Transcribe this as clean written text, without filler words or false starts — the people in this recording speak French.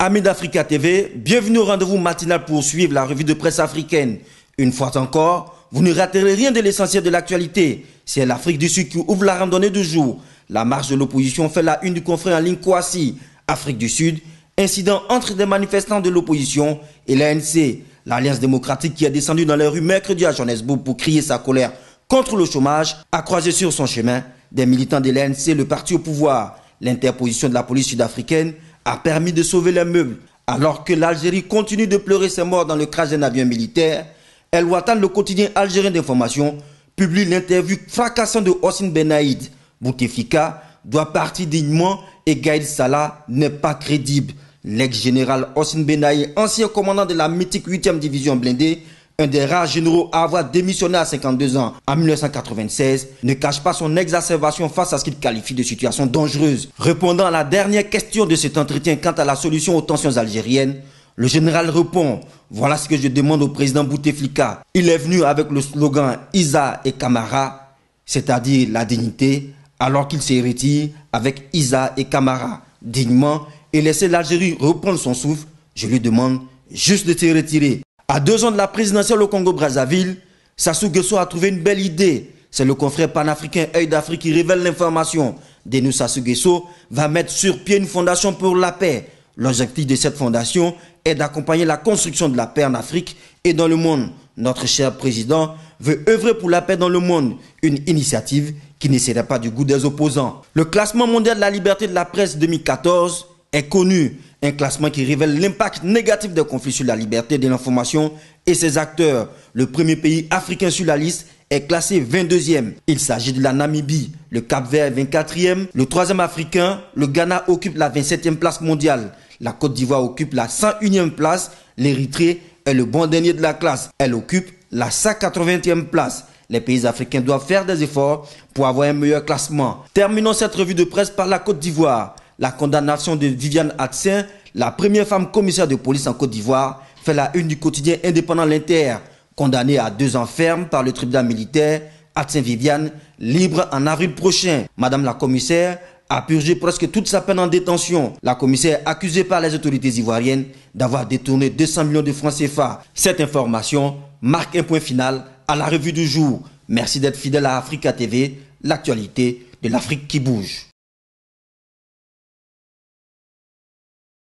Amis d'Africa TV, bienvenue au rendez-vous matinal pour suivre la revue de presse africaine. Une fois encore, vous ne raterez rien de l'essentiel de l'actualité. C'est l'Afrique du Sud qui ouvre la randonnée du jour. La marche de l'opposition fait la une du confrère en ligne Kouassi. Afrique du Sud, incident entre des manifestants de l'opposition et l'ANC. L'Alliance démocratique qui est descendue dans les rues mercredi à Johannesburg pour crier sa colère contre le chômage a croisé sur son chemin des militants de l'ANC, le parti au pouvoir. L'interposition de la police sud-africaine a permis de sauver les meubles. Alors que l'Algérie continue de pleurer ses morts dans le crash d'un avion militaire, El Watan, le quotidien algérien d'information, publie l'interview fracassante de Hossein Ben Aïd. Bouteflika doit partir dignement et Gaïd Salah n'est pas crédible. L'ex-général Hossein Ben Aïd, ancien commandant de la mythique 8e division blindée, un des rares généraux à avoir démissionné à 52 ans en 1996, ne cache pas son exacerbation face à ce qu'il qualifie de situation dangereuse. Répondant à la dernière question de cet entretien quant à la solution aux tensions algériennes, le général répond « Voilà ce que je demande au président Bouteflika. Il est venu avec le slogan « Isa et Camara », c'est-à-dire la dignité, alors qu'il se retire avec Isa et Camara, dignement, et laisser l'Algérie reprendre son souffle. Je lui demande juste de se retirer. » À 2 ans de la présidentielle au Congo-Brazzaville, Sassou Nguesso a trouvé une belle idée. C'est le confrère panafricain Œil d'Afrique qui révèle l'information. Denou Sassou Nguesso va mettre sur pied une fondation pour la paix. L'objectif de cette fondation est d'accompagner la construction de la paix en Afrique et dans le monde. Notre cher président veut œuvrer pour la paix dans le monde, une initiative qui ne serait pas du goût des opposants. Le classement mondial de la liberté de la presse 2014 est connu. Un classement qui révèle l'impact négatif des conflits sur la liberté de l'information et ses acteurs. Le premier pays africain sur la liste est classé 22e. Il s'agit de la Namibie, le Cap-Vert 24e, le 3e africain, le Ghana occupe la 27e place mondiale. La Côte d'Ivoire occupe la 101e place, l'Érythrée est le bon dernier de la classe. Elle occupe la 180e place. Les pays africains doivent faire des efforts pour avoir un meilleur classement. Terminons cette revue de presse par la Côte d'Ivoire. La condamnation de Viviane Atsen, la première femme commissaire de police en Côte d'Ivoire, fait la une du quotidien indépendant L'Inter. Condamnée à 2 ans ferme par le tribunal militaire, Atsen Viviane, libre en avril prochain. Madame la commissaire a purgé presque toute sa peine en détention. La commissaire accusée par les autorités ivoiriennes d'avoir détourné 200 millions de francs CFA. Cette information marque un point final à la revue du jour. Merci d'être fidèle à Africa TV, l'actualité de l'Afrique qui bouge.